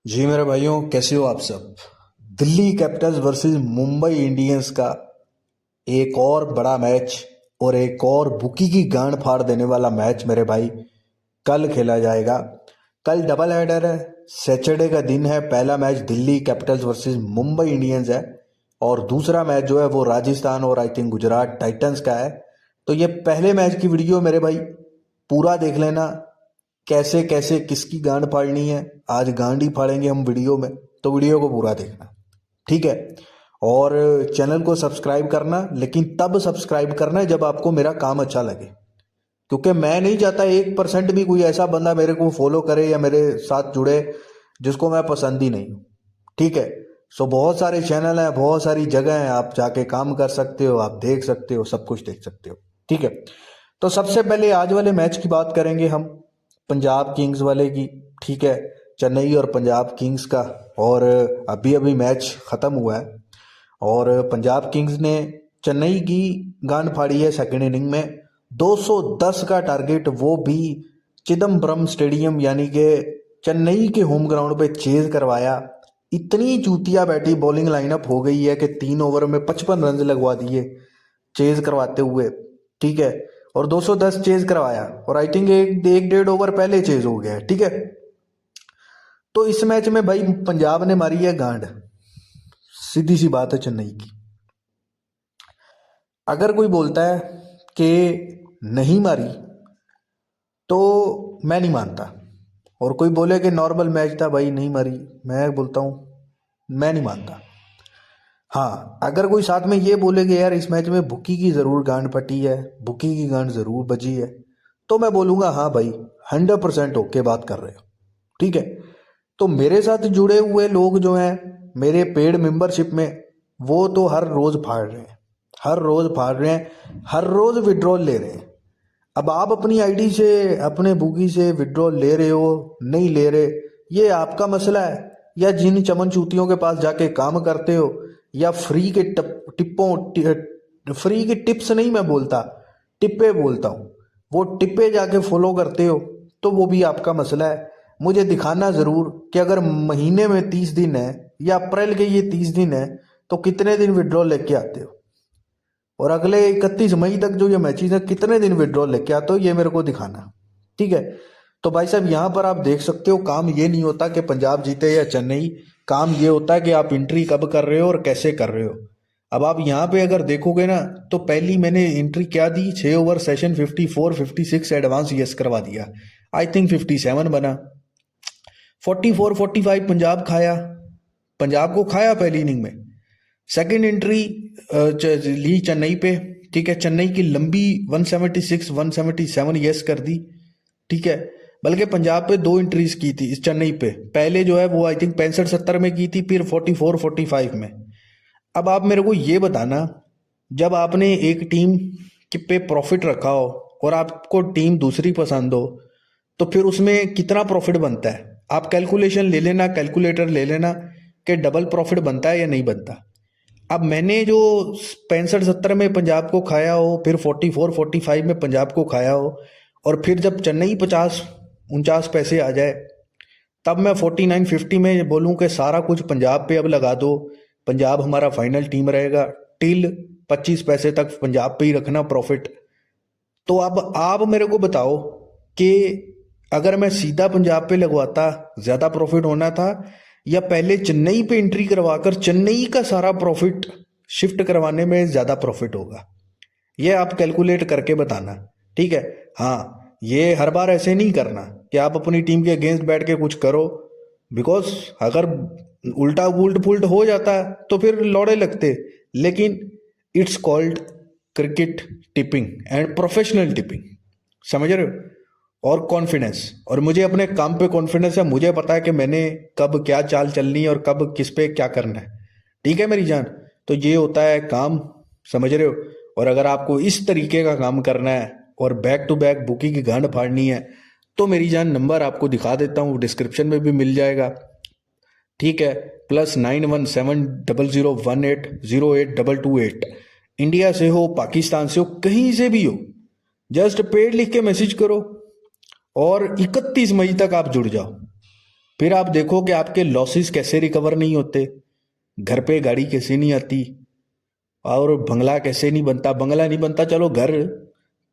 जी मेरे भाइयों, कैसे हो आप सब। Delhi Capitals versus Mumbai Indians का एक और बड़ा मैच और एक और बुकी की गांड फाड़ देने वाला मैच मेरे भाई कल खेला जाएगा। कल डबल हेडर है, सैटरडे का दिन है। पहला match Delhi Capitals versus Mumbai Indians है और दूसरा मैच जो है वो राजस्थान और आई थिंक गुजरात टाइटंस का है। तो ये पहले मैच की वीडियो मेरे भाई पूरा देख लेना, कैसे कैसे किसकी गांड फाड़नी है। आज गांड ही फाड़ेंगे हम वीडियो में, तो वीडियो को पूरा देखना, ठीक है। और चैनल को सब्सक्राइब करना, लेकिन तब सब्सक्राइब करना है जब आपको मेरा काम अच्छा लगे, क्योंकि मैं नहीं चाहता 1% भी कोई ऐसा बंदा मेरे को फॉलो करे या मेरे साथ जुड़े जिसको मैं पसंद ही नहीं हूँ, ठीक है। सो बहुत सारे चैनल हैं, बहुत सारी जगह हैं, आप जाके काम कर सकते हो, आप देख सकते हो, सब कुछ देख सकते हो, ठीक है। तो सबसे पहले आज वाले मैच की बात करेंगे हम, पंजाब किंग्स वाले की, ठीक है। चेन्नई और पंजाब किंग्स का। और अभी अभी मैच ख़त्म हुआ है और पंजाब किंग्स ने चेन्नई की गांड फाड़ी है सेकेंड इनिंग में। 210 का टारगेट, वो भी चिदम्बरम स्टेडियम यानी कि चेन्नई के होम ग्राउंड पे चेज करवाया। इतनी चूतिया बैठी बॉलिंग लाइनअप हो गई है कि 3 ओवर में 55 रन लगवा दिए चेज करवाते हुए, ठीक है। और 210 चेज करवाया और आई थिंक एक एक डेढ़ ओवर पहले चेज हो गया है, ठीक है। तो इस मैच में भाई पंजाब ने मारी है गांड, सीधी सी बात है चेन्नई की। अगर कोई बोलता है कि नहीं मारी तो मैं नहीं मानता, और कोई बोले कि नॉर्मल मैच था भाई नहीं मारी, मैं बोलता हूँ मैं नहीं मानता। हाँ, अगर कोई साथ में ये बोले कि यार इस मैच में बुकी की ज़रूर गांड फटी है, बुकी की गांड ज़रूर बजी है, तो मैं बोलूँगा हाँ भाई 100% ओके बात कर रहे हो, ठीक है। तो मेरे साथ जुड़े हुए लोग जो हैं मेरे पेड मेंबरशिप में, वो तो हर रोज़ फाड़ रहे हैं, हर रोज़ फाड़ रहे हैं, हर रोज़ विड्रॉल ले रहे हैं। अब आप अपनी आईडी से, अपने बुकी से विड्रॉल ले रहे हो नहीं ले रहे, ये आपका मसला है। या जिन चमन चूतियों के पास जाके काम करते हो, या फ्री के फ्री की टिप्स नहीं मैं बोलता, टिप्पे बोलता हूँ, वो टिप्पे जाके फॉलो करते हो, तो वो भी आपका मसला है। मुझे दिखाना ज़रूर कि अगर महीने में 30 दिन है या अप्रैल के ये 30 दिन है, तो कितने दिन विड्रॉल लेके आते हो, और अगले 31 मई तक जो ये मैचेस हैं कितने दिन विड्रॉल लेके आते हो, ये मेरे को दिखाना, ठीक है। तो भाई साहब यहाँ पर आप देख सकते हो, काम ये नहीं होता कि पंजाब जीते या चेन्नई, काम ये होता है कि आप एंट्री कब कर रहे हो और कैसे कर रहे हो। अब आप यहाँ पे अगर देखोगे ना, तो पहली मैंने एंट्री क्या दी, 6 ओवर सेशन 54 56 एडवांस यस करवा दिया, आई थिंक 57 बना। 44 45 पंजाब खाया, पंजाब को खाया पहली इनिंग में। सेकंड एंट्री ली चेन्नई पे, ठीक है। चेन्नई की लंबी 176 177 यस कर दी, ठीक है। बल्कि पंजाब पे 2 एंट्रीज की थी इस चेन्नई पे, पहले जो है वो आई थिंक 65 70 में की थी, फिर 44 45 में। अब आप मेरे को ये बताना, जब आपने एक टीम के पे प्रॉफिट रखा हो और आपको टीम दूसरी पसंद हो, तो फिर उसमें कितना प्रॉफिट बनता है। आप कैलकुलेशन ले लेना, कैलकुलेटर ले लेना कि डबल प्रॉफिट बनता है या नहीं बनता। अब मैंने जो 65 70 में पंजाब को खाया हो, फिर 44 45 में पंजाब को खाया हो, और फिर जब चेन्नई 50 49 पैसे आ जाए, तब मैं 49 50 में बोलूँ कि सारा कुछ पंजाब पे अब लगा दो, पंजाब हमारा फाइनल टीम रहेगा, टिल 25 पैसे तक पंजाब पे ही रखना प्रॉफिट। तो अब आप मेरे को बताओ कि अगर मैं सीधा पंजाब पे लगवाता ज़्यादा प्रॉफिट होना था, या पहले चेन्नई पे एंट्री करवाकर चेन्नई का सारा प्रॉफिट शिफ्ट करवाने में ज़्यादा प्रॉफिट होगा। ये आप कैलकुलेट करके बताना, ठीक है। हाँ, ये हर बार ऐसे नहीं करना कि आप अपनी टीम के अगेंस्ट बैठ के कुछ करो, बिकॉज अगर उल्टा उल्ट पुल्ट हो जाता है तो फिर लौड़े लगते। लेकिन it's called cricket tipping and professional tipping, समझ रहे हो। और कॉन्फिडेंस, और मुझे अपने काम पे कॉन्फिडेंस है, मुझे पता है कि मैंने कब क्या चाल चलनी है और कब किस पे क्या करना है, ठीक है मेरी जान। तो ये होता है काम, समझ रहे हो। और अगर आपको इस तरीके का काम करना है और बैक टू बैक बुकी की गांड फाड़नी है, तो मेरी जान नंबर आपको दिखा देता हूँ, डिस्क्रिप्शन में भी मिल जाएगा, ठीक है। +917001808228। इंडिया से हो, पाकिस्तान से हो, कहीं से भी हो, जस्ट पेड लिख के मैसेज करो और 31 मई तक आप जुड़ जाओ। फिर आप देखो कि आपके लॉसेस कैसे रिकवर नहीं होते, घर पे गाड़ी कैसे नहीं आती, और बंगला कैसे नहीं बनता। बंगला नहीं बनता चलो, घर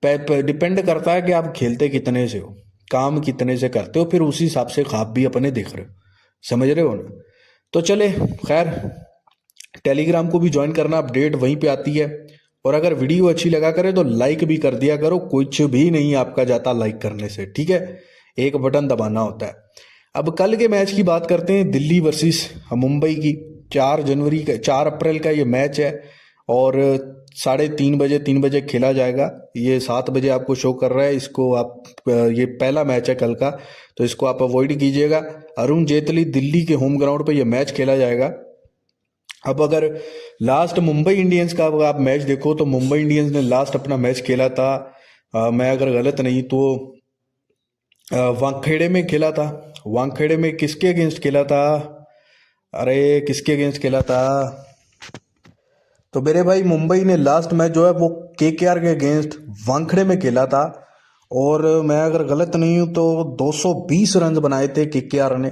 पे डिपेंड करता है कि आप खेलते कितने से हो, काम कितने से करते हो, फिर उसी हिसाब से ख्वाब भी अपने देख रहे हो। समझ रहे हो ना। तो चले, खैर, टेलीग्राम को भी ज्वाइन करना, अपडेट वहीं पे आती है। और अगर वीडियो अच्छी लगा करे तो लाइक भी कर दिया करो, कुछ भी नहीं आपका जाता लाइक करने से, ठीक है, एक बटन दबाना होता है। अब कल के मैच की बात करते हैं, दिल्ली वर्सेस मुंबई की। 4 जनवरी का, 4 अप्रैल का ये मैच है, और 3:30 बजे, 3 बजे खेला जाएगा। ये 7 बजे आपको शो कर रहा है, इसको आप, ये पहला मैच है कल का, तो इसको आप अवॉइड कीजिएगा। अरुण जेटली दिल्ली के होम ग्राउंड पे ये मैच खेला जाएगा। अब अगर लास्ट मुंबई इंडियंस का अगर आप मैच देखो तो मुंबई इंडियंस ने लास्ट अपना मैच खेला था, मैं अगर गलत नहीं तो वानखेड़े में खेला था। वानखेड़े में किसके अगेंस्ट खेला था, अरे किसके अगेंस्ट खेला था, तो मेरे भाई मुंबई ने लास्ट मैच जो है वो केकेआर के अगेंस्ट वानखेड़े में खेला था। और मैं अगर गलत नहीं हूं तो 220 रन बनाए थे केकेआर ने,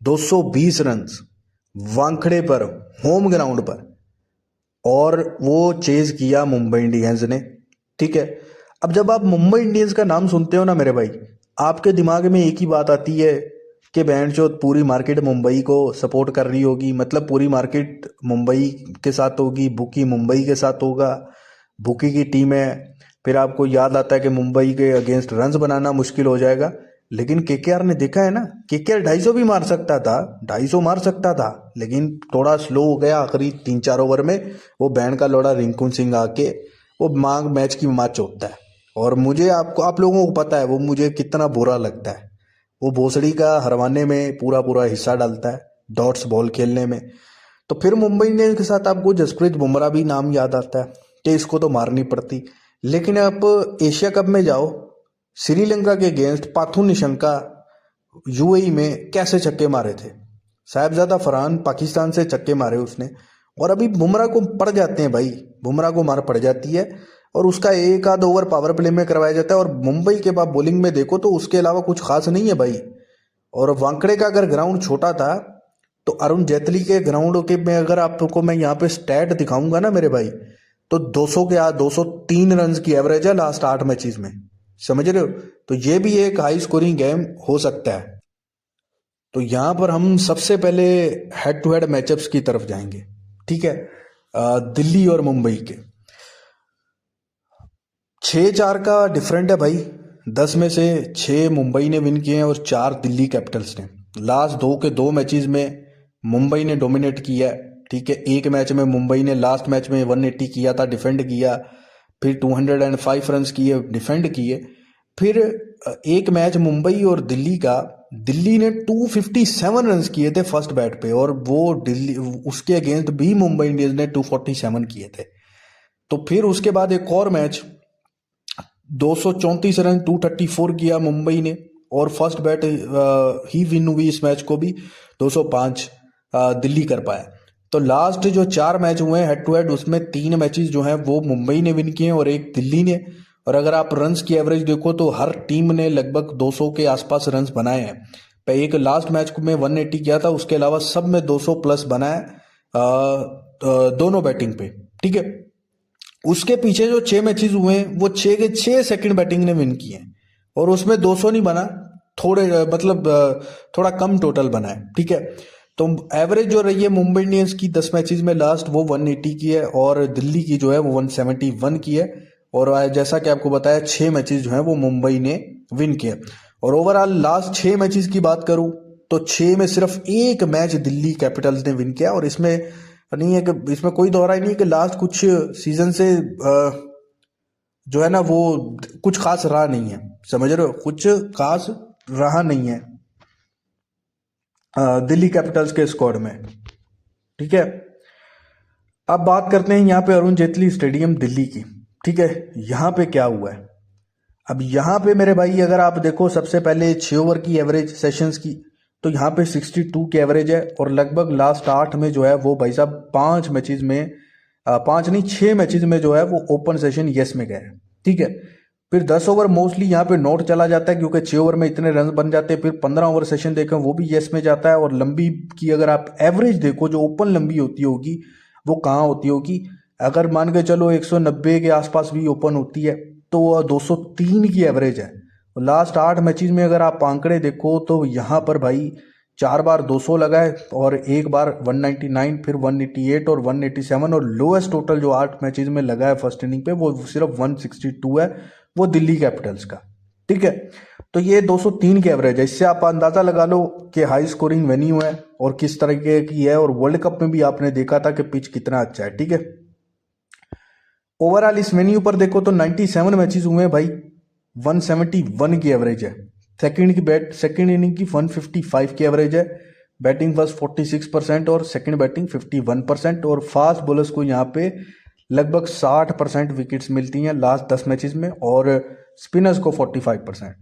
220 रन वानखेड़े पर, होम ग्राउंड पर, और वो चेज किया मुंबई इंडियंस ने। ठीक है, अब जब आप मुंबई इंडियंस का नाम सुनते हो ना मेरे भाई, आपके दिमाग में एक ही बात आती है कि बहन चोद पूरी मार्केट मुंबई को सपोर्ट कर रही होगी, मतलब पूरी मार्केट मुंबई के साथ होगी, बुकी मुंबई के साथ होगा, बुकी की टीम है। फिर आपको याद आता है कि मुंबई के अगेंस्ट रन्स बनाना मुश्किल हो जाएगा। लेकिन केकेआर ने देखा है ना, केकेआर 250 भी मार सकता था, 250 मार सकता था, लेकिन थोड़ा स्लो हो गया आखिरी 3-4 ओवर में। वो बैंड का लोड़ा रिंकू सिंह आके वो मांग मैच की माच होता है। और मुझे, आपको, आप लोगों को पता है वो मुझे कितना बुरा लगता है। वो भोसड़ी का हरवाने में पूरा पूरा हिस्सा डालता है, डॉट्स बॉल खेलने में। तो फिर मुंबई इंडियंस के साथ आपको जसप्रीत बुमराह भी नाम याद आता है कि इसको तो मारनी पड़ती। लेकिन आप एशिया कप में जाओ, श्रीलंका के अगेंस्ट पाथु निशंका यूएई में कैसे छक्के मारे थे, साहिबजादा फरहान पाकिस्तान से छक्के मारे उसने। और अभी बुमराह को पड़ जाते हैं भाई, बुमराह को मार पड़ जाती है, और उसका एक आध ओवर पावर प्ले में करवाया जाता है। और मुंबई के बाद बॉलिंग में देखो तो उसके अलावा कुछ खास नहीं है भाई। और वानखेड़े का अगर ग्राउंड छोटा था तो अरुण जेटली के ग्राउंड के में अगर आपको मैं यहाँ पे स्टैट दिखाऊंगा ना मेरे भाई, तो 200 के 203 रन की एवरेज है लास्ट 8 मैचेस में। समझ रहे हो। तो ये भी एक हाई स्कोरिंग गेम हो सकता है। तो यहां पर हम सबसे पहले हेड टू हेड मैचअप्स की तरफ जाएंगे। ठीक है, दिल्ली और मुंबई के 6-4 का डिफरेंट है भाई। 10 में से 6 मुंबई ने विन किए हैं और 4 दिल्ली कैपिटल्स ने। लास्ट 2 मैचेस में मुंबई ने डोमिनेट किया है। ठीक है, एक मैच में मुंबई ने लास्ट मैच में 180 किया था, डिफेंड किया, फिर 205 रन किए, डिफेंड किए। फिर एक मैच मुंबई और दिल्ली का, दिल्ली ने 257 रन किए थे फर्स्ट बैट पे, और वो दिल्ली, उसके अगेंस्ट भी मुंबई इंडियंस ने 247 किए थे। तो फिर उसके बाद एक और मैच 234 रन 234 किया मुंबई ने, और फर्स्ट बैट ही विन हुई इस मैच को भी 205 दिल्ली कर पाया। तो लास्ट जो 4 मैच हुए हेड टू हेड, उसमें 3 मैचेस जो हैं वो मुंबई ने विन किए हैं और एक दिल्ली ने। और अगर आप रन्स की एवरेज देखो तो हर टीम ने लगभग 200 के आसपास रन्स बनाए हैं। एक लास्ट मैच में 180 किया था, उसके अलावा सब में 200 प्लस बनाया दोनों बैटिंग पे। ठीक है, उसके पीछे जो 6 मैचेस हुए हैं वो 6 के 6 सेकंड बैटिंग ने विन किए हैं, और उसमें 200 नहीं बना, थोड़े मतलब थोड़ा कम टोटल बना है। ठीक है, तो एवरेज जो रही है मुंबई इंडियंस की 10 मैचेस में लास्ट, वो 180 की है, और दिल्ली की जो है वो 171 की है। और जैसा कि आपको बताया 6 मैचेस जो है वो मुंबई ने विन किए। और ओवरऑल लास्ट 6 मैचेस की बात करूं तो 6 में सिर्फ एक मैच दिल्ली कैपिटल्स ने विन किया। और इसमें नहीं है कि, इसमें कोई दोहरा नहीं है कि लास्ट कुछ सीजन से जो है ना वो कुछ खास रहा नहीं है। समझ रहे हो, कुछ खास रहा नहीं है दिल्ली कैपिटल्स के स्क्वाड में। ठीक है, अब बात करते हैं यहाँ पे अरुण जेटली स्टेडियम दिल्ली की। ठीक है, यहाँ पे क्या हुआ है। अब यहाँ पे मेरे भाई अगर आप देखो, सबसे पहले 6 ओवर की एवरेज सेशंस की, तो यहाँ पे 62 की एवरेज है। और लगभग लास्ट 8 में जो है वो भाई साहब 5 मैचेस में, 5 नहीं 6 मैचेस में जो है वो ओपन सेशन यस में गए हैं। ठीक है, फिर 10 ओवर मोस्टली यहाँ पे नॉट चला जाता है क्योंकि 6 ओवर में इतने रन बन जाते हैं। फिर 15 ओवर सेशन देखें वो भी यस में जाता है। और लंबी की अगर आप एवरेज देखो जो ओपन लंबी होती होगी वो कहाँ होती होगी, अगर मान के चलो 190 के आसपास भी ओपन होती है तो वह 203 की एवरेज है। लास्ट 8 मैचेस में अगर आप आंकड़े देखो तो यहाँ पर भाई 4 बार 200 लगा है और एक बार 199, फिर 188 और 187, और लोएस्ट टोटल जो 8 मैचेस में लगा है फर्स्ट इनिंग पे वो सिर्फ 162 है, वो दिल्ली कैपिटल्स का। ठीक है, तो ये 203 की एवरेज है। इससे आप अंदाजा लगा लो कि हाई स्कोरिंग वेन्यू है और किस तरीके की है। और वर्ल्ड कप में भी आपने देखा था कि पिच कितना अच्छा है। ठीक है, ओवरऑल इस वेन्यू पर देखो तो 97 मैचेस हुए हैं भाई, 171 की एवरेज है। सेकंड इनिंग की 155 की एवरेज है। बैटिंग फर्स्ट 46% और सेकंड बैटिंग 51%। और फास्ट बॉलर्स को यहाँ पे लगभग 60% विकेट्स मिलती हैं लास्ट 10 मैचेस में, और स्पिनर्स को 45%।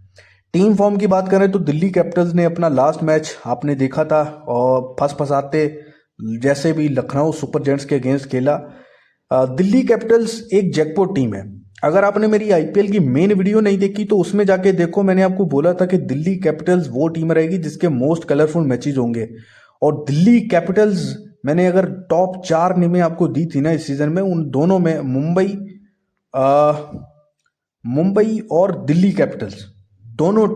टीम फॉर्म की बात करें तो दिल्ली कैपिटल्स ने अपना लास्ट मैच आपने देखा था और फंसाते जैसे भी लखनऊ सुपर जायंट्स के अगेंस्ट खेला। दिल्ली कैपिटल्स एक जैकपॉट टीम है। अगर आपने मेरी आईपीएल की मेन वीडियो नहीं देखी तो उसमें जाके देखो, मैंने आपको बोला था कि दिल्ली कैपिटल्स वो टीम रहेगी जिसके मोस्ट कलरफुल मैचेस होंगे। और दिल्ली कैपिटल्स मैंने अगर टॉप 4 टीमें आपको दी थी ना इस सीजन में, उन दोनों में मुंबई और दिल्ली कैपिटल्स दोनों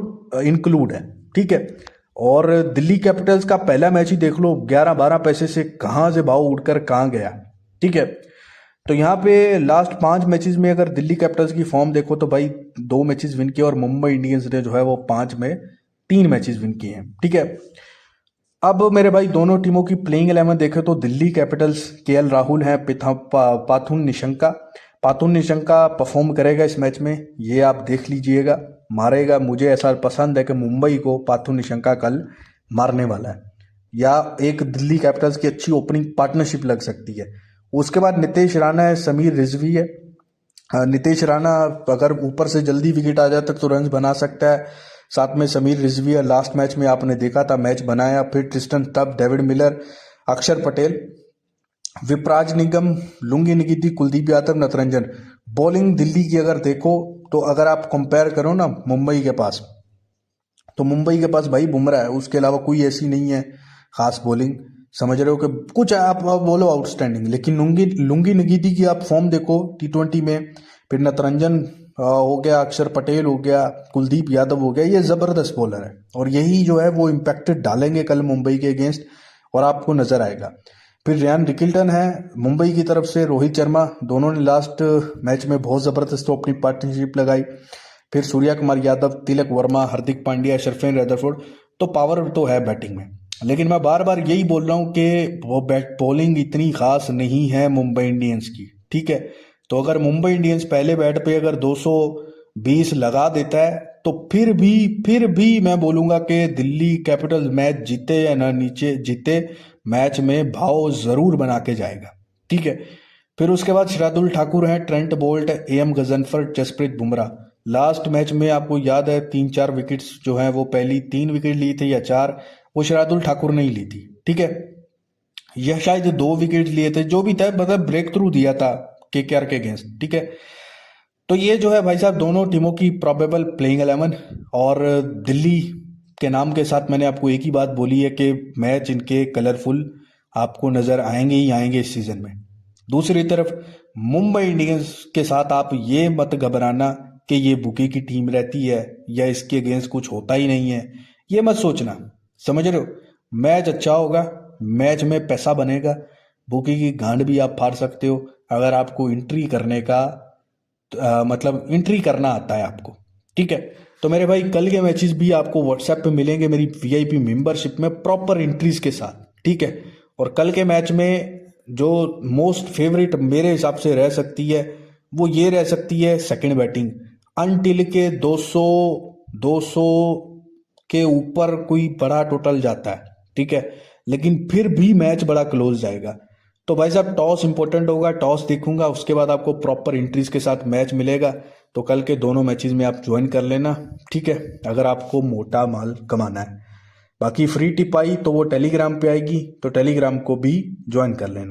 इंक्लूड है। ठीक है, और दिल्ली कैपिटल्स का पहला मैच ही देख लो, 11-12 पैसे से कहां से भाव उठकर कहां गया। ठीक है, तो यहाँ पे लास्ट 5 मैचेस में अगर दिल्ली कैपिटल्स की फॉर्म देखो तो भाई 2 मैचेस विन किए और मुंबई इंडियंस ने जो है वो 5 में 3 मैचेस विन किए हैं। ठीक है, अब मेरे भाई दोनों टीमों की प्लेइंग 11 देखे तो दिल्ली कैपिटल्स केएल राहुल हैं, पाथुन निशंका परफॉर्म करेगा इस मैच में, ये आप देख लीजिएगा, मारेगा। मुझे ऐसा पसंद है कि मुंबई को पाथुन निशंका कल मारने वाला है, या एक दिल्ली कैपिटल्स की अच्छी ओपनिंग पार्टनरशिप लग सकती है। उसके बाद नितेश राणा है, समीर रिजवी है। नितेश राणा अगर ऊपर से जल्दी विकेट आ जाए तो रन बना सकता है। साथ में समीर रिजवी है, लास्ट मैच में आपने देखा था मैच बनाया। फिर ट्रिस्टन तब, डेविड मिलर, अक्षर पटेल, विपराज निगम, लुंगी निगिती, कुलदीप यादव, नटरंजन। बॉलिंग दिल्ली की अगर देखो तो अगर आप कंपेयर करो ना मुंबई के पास, तो मुंबई के पास भाई बुमराह है, उसके अलावा कोई ऐसी नहीं है खास बॉलिंग। समझ रहे हो कि कुछ आप बोलो आउटस्टैंडिंग, लेकिन लुंगी निगिती की आप फॉर्म देखो T20 में, फिर नटरंजन हो गया, अक्षर पटेल हो गया, कुलदीप यादव हो गया, ये जबरदस्त बॉलर है और यही जो है वो इम्पैक्टेड डालेंगे कल मुंबई के अगेंस्ट और आपको नजर आएगा। फिर रियान रिकिल्टन है मुंबई की तरफ से, रोहित शर्मा, दोनों ने लास्ट मैच में बहुत जबरदस्त अपनी पार्टनरशिप लगाई। फिर सूर्या कुमार यादव, तिलक वर्मा, हार्दिक पांड्या, शर्फेन रदरफोर्ड। तो पावर तो है बैटिंग में, लेकिन मैं बार बार यही बोल रहा हूँ कि वो बॉलिंग इतनी खास नहीं है मुंबई इंडियंस की। ठीक है, तो अगर मुंबई इंडियंस पहले बैट पे अगर 220 लगा देता है तो फिर भी मैं बोलूंगा कि दिल्ली कैपिटल्स मैच जीते या ना नीचे जीते, मैच में भाव जरूर बना के जाएगा। ठीक है, फिर उसके बाद शार्दुल ठाकुर हैं, Trent Boult, AM Ghazanfar, Jasprit Bumrah. Last match में आपको याद है 3-4 विकेट्स जो हैं वो पहली 3 विकेट ली थी या 4, वो शार्दुल ठाकुर ने ही ली थी। ठीक है, यह शायद 2 विकेट लिए थे, जो भी था, मतलब ब्रेक थ्रू दिया था KKR के अगेंस्ट। ठीक है, तो ये जो है भाई साहब दोनों टीमों की प्रोबेबल प्लेइंग 11। और दिल्ली के नाम के साथ मैंने आपको एक ही बात बोली है कि मैच इनके कलरफुल आपको नजर आएंगे ही आएंगे इस सीजन में। दूसरी तरफ मुंबई इंडियंस के साथ आप ये मत घबराना कि ये बुकी की टीम रहती है या इसके अगेंस्ट कुछ होता ही नहीं है, ये मत सोचना। समझ रहे हो, मैच अच्छा होगा, मैच में पैसा बनेगा, बुकी की गांड भी आप फाड़ सकते हो अगर आपको एंट्री करने का मतलब एंट्री करना आता है आपको। ठीक है, तो मेरे भाई कल के मैचेस भी आपको व्हाट्सएप पे मिलेंगे मेरी VIP मेंबरशिप में प्रॉपर एंट्रीज के साथ। ठीक है, और कल के मैच में जो मोस्ट फेवरेट मेरे हिसाब से रह सकती है वो ये रह सकती है सेकंड बैटिंग, अनटिल के 200 के ऊपर कोई बड़ा टोटल जाता है। ठीक है, लेकिन फिर भी मैच बड़ा क्लोज जाएगा। तो भाई साहब टॉस इंपॉर्टेंट होगा, टॉस देखूंगा, उसके बाद आपको प्रॉपर एंट्रीज के साथ मैच मिलेगा। तो कल के दोनों मैचेस में आप ज्वाइन कर लेना। ठीक है, अगर आपको मोटा माल कमाना है। बाकी फ्री टिप आई तो वो टेलीग्राम पे आएगी, तो टेलीग्राम को भी ज्वाइन कर लेना।